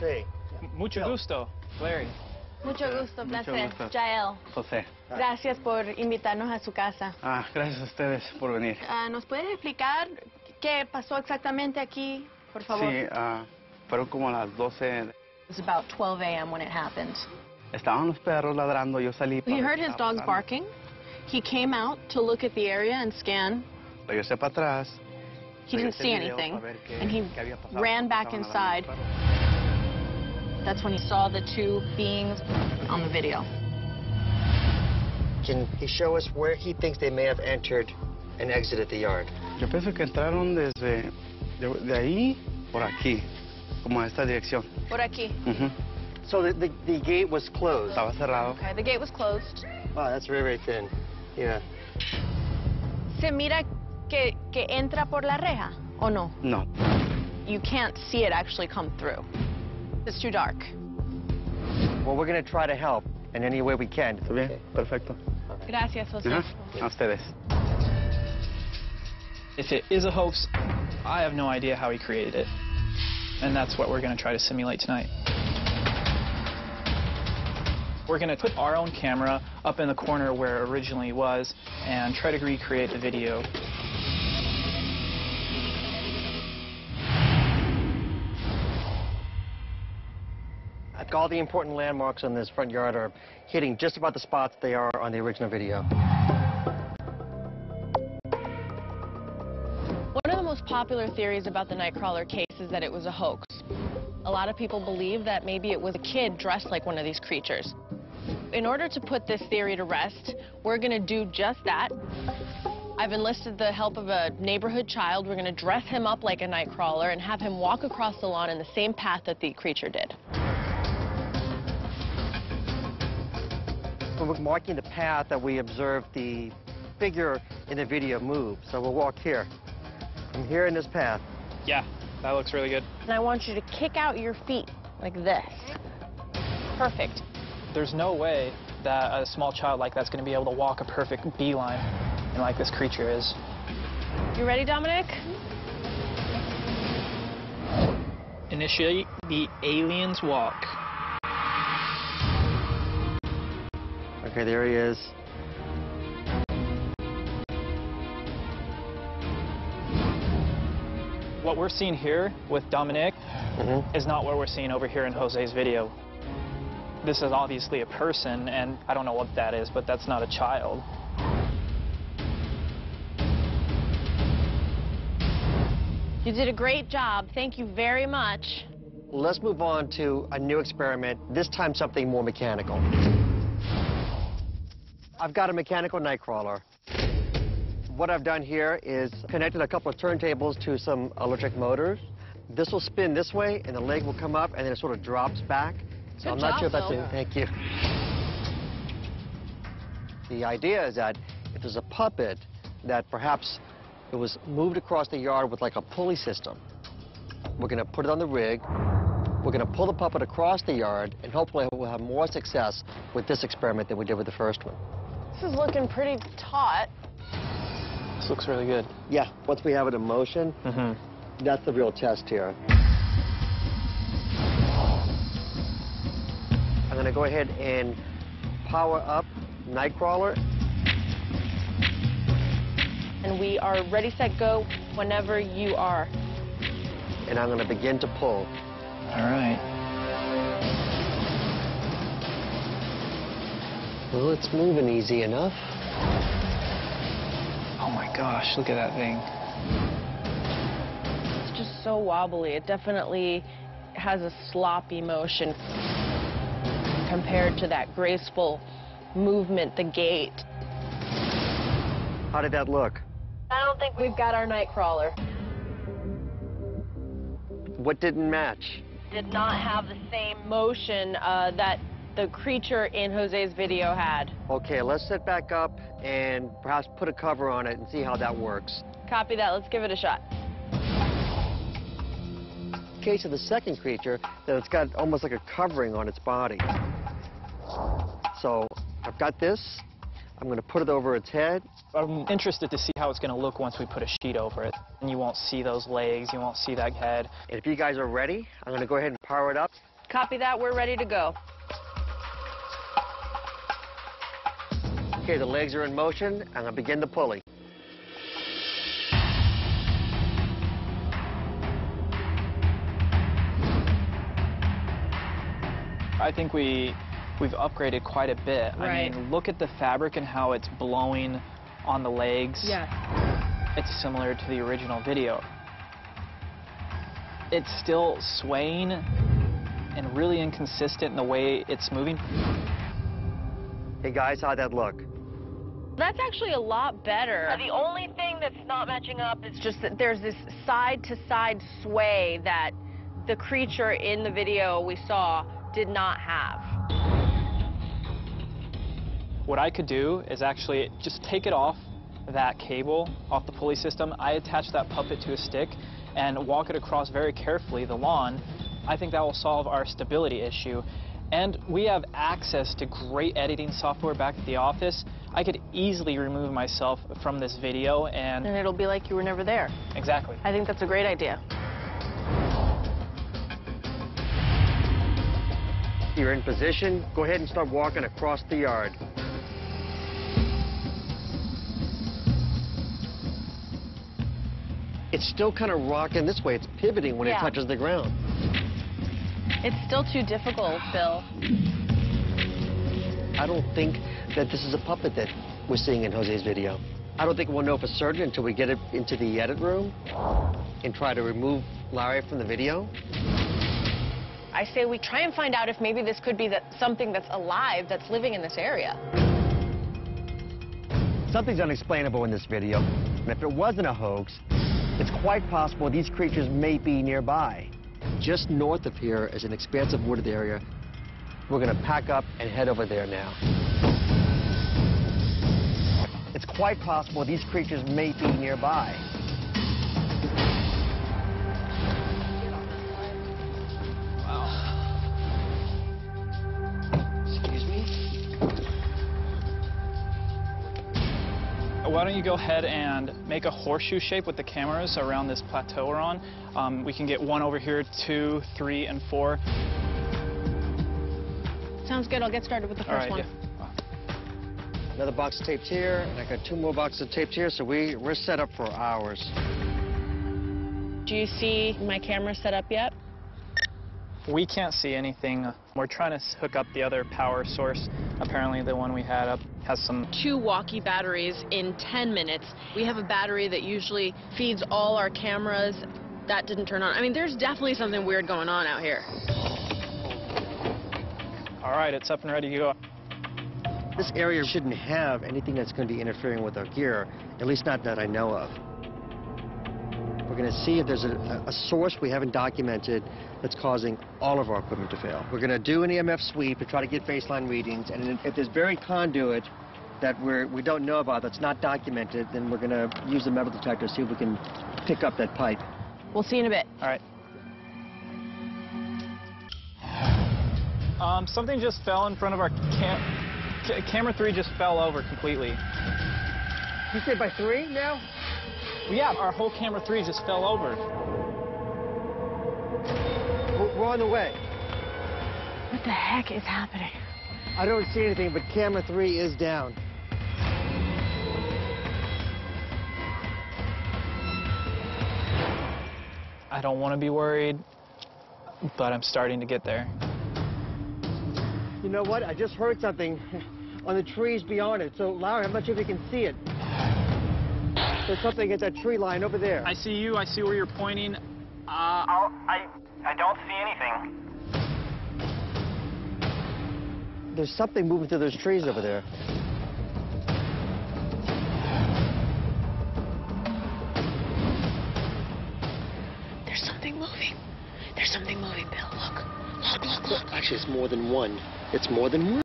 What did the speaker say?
Sí. Mucho gusto, Larry. Mucho gusto, Mucho placer. gusto. Jael. José. Gracias por invitarnos a su casa. Gracias a ustedes por venir. ¿Nos puede explicar qué pasó exactamente aquí, por favor? Sí, fueron como las 12. It was about 12 a.m. when it happened. Estaban los perros ladrando, yo salí. He heard his dogs barking. He came out to look at the area and scan. Regresé para atrás. He didn't see anything, and he ran back inside. That's when he saw the two beings on the video. Can he show us where he thinks they may have entered and exited the yard? Yo pienso que entraron desde de ahí por aquí, como a esta dirección. Por aquí. So the gate was closed. Estaba cerrado. Okay, the gate was closed. Wow, that's very, very thin. Yeah. ¿Se mira que entra por la reja o no? No. You can't see it actually come through. It's too dark. Well, we're going to try to help in any way we can. ¿Está bien? Perfecto. Gracias, José. A ustedes. If it is a hoax, I have no idea how he created it. And that's what we're going to try to simulate tonight. We're going to put our own camera up in the corner where it originally was and try to recreate the video. All the important landmarks on this front yard are hitting just about the spots they are on the original video. One of the most popular theories about the Nightcrawler case is that it was a hoax. A lot of people believe that maybe it was a kid dressed like one of these creatures. In order to put this theory to rest, we're going to do just that. I've enlisted the help of a neighborhood child. We're going to dress him up like a Nightcrawler and have him walk across the lawn in the same path that the creature did. We're marking the path that we observed the figure in the video move. So we'll walk here. From here in this path. Yeah, that looks really good. And I want you to kick out your feet like this. Perfect. There's no way that a small child like that's going to be able to walk a perfect beeline and like this creature is. You ready, Dominic? Initiate the alien's walk. Okay, there he is. What we're seeing here with Dominic is not what we're seeing over here in Jose's video. This is obviously a person, and I don't know what that is, but that's not a child. You did a great job. Thank you very much. Let's move on to a new experiment, this time something more mechanical. I've got a mechanical Nightcrawler. What I've done here is connected a couple of turntables to some electric motors. This will spin this way, and the leg will come up, and then it sort of drops back. So I'm not sure if that's it. Thank you. The idea is that if there's a puppet, that perhaps it was moved across the yard with like a pulley system. We're going to put it on the rig. We're going to pull the puppet across the yard, and hopefully we'll have more success with this experiment than we did with the first one. This is looking pretty taut. This looks really good. Yeah, once we have it in motion, that's the real test here. I'm going to go ahead and power up Nightcrawler. And we are ready, set, go whenever you are. And I'm going to begin to pull. All right. Well, it's moving easy enough. Oh my gosh, look at that thing. It's just so wobbly. It definitely has a sloppy motion compared to that graceful movement, the gait. How did that look? I don't think we've got our Nightcrawler. What didn't match? Did not have the same motion that the creature in Jose's video had. Okay, let's sit back up and perhaps put a cover on it and see how that works. Copy that. Let's give it a shot. In case of the second creature, that it's got almost like a covering on its body. So I've got this. I'm going to put it over its head. I'm interested to see how it's going to look once we put a sheet over it. And you won't see those legs, you won't see that head. And if you guys are ready, I'm going to go ahead and power it up. Copy that. We're ready to go. Okay, the legs are in motion, and I'll begin the pulley. I think we've upgraded quite a bit. Right. I mean, look at the fabric and how it's blowing on the legs. Yes. It's similar to the original video. It's still swaying and really inconsistent in the way it's moving. Hey guys, how'd that look? That's actually a lot better. The only thing that's not matching up is just that there's this side-to-side sway that the creature in the video we saw did not have. What I could do is actually just take it off that cable, off the pulley system. I attach that puppet to a stick and walk it across very carefully the lawn. I think that will solve our stability issue. And we have access to great editing software back at the office. I could easily remove myself from this video and And it'll be like you were never there. Exactly. I think that's a great idea. You're in position. Go ahead and start walking across the yard. It's still kind of rocking this way. It's pivoting when it touches the ground. It's still too difficult, Bill. I don't think that this is a puppet that we're seeing in Jose's video. I don't think we'll know for certain until we get it into the edit room and try to remove Larry from the video. I say we try and find out if maybe this could be something that's alive, that's living in this area. Something's unexplainable in this video, and if it wasn't a hoax, it's quite possible these creatures may be nearby. Just north of here is an expansive wooded area. We're gonna pack up and head over there now. It's quite possible these creatures may be nearby. Excuse me? why don't you go ahead and make a horseshoe shape with the cameras around this plateau we're on. We can get 1 over here, 2, 3, and 4. Sounds good. I'll get started with the first one. Yeah. Another box of tapes here, and I got 2 more boxes of tapes here, so we're set up for hours. Do you see my camera set up yet? We can't see anything. We're trying to hook up the other power source. Apparently the one we had up has some... 2 walkie batteries in 10 minutes. We have a battery that usually feeds all our cameras. That didn't turn on. I mean, there's definitely something weird going on out here. All right, it's up and ready to go. This area shouldn't have anything that's going to be interfering with our gear, at least not that I know of. We're going to see if there's a source we haven't documented that's causing all of our equipment to fail. We're going to do an EMF sweep to try to get baseline readings, and if there's buried conduit that we don't know about, that's not documented, then we're going to use the metal detector to see if we can pick up that pipe. We'll see you in a bit. All right. Something just fell in front of our camera 3 just fell over completely. You said by 3 now? Yeah, our whole camera 3 just fell over. We're on the way. What the heck is happening? I don't see anything, but camera 3 is down. I don't want to be worried, but I'm starting to get there. You know what? I just heard something on the trees beyond it. So, Larry, I'm not sure if you can see it. There's something at that tree line over there. I see you. I see where you're pointing. I don't see anything. There's something moving through those trees over there. There's something moving. There's something moving, Bill. Look. Look, look, look. Actually, it's more than one. It's more than one.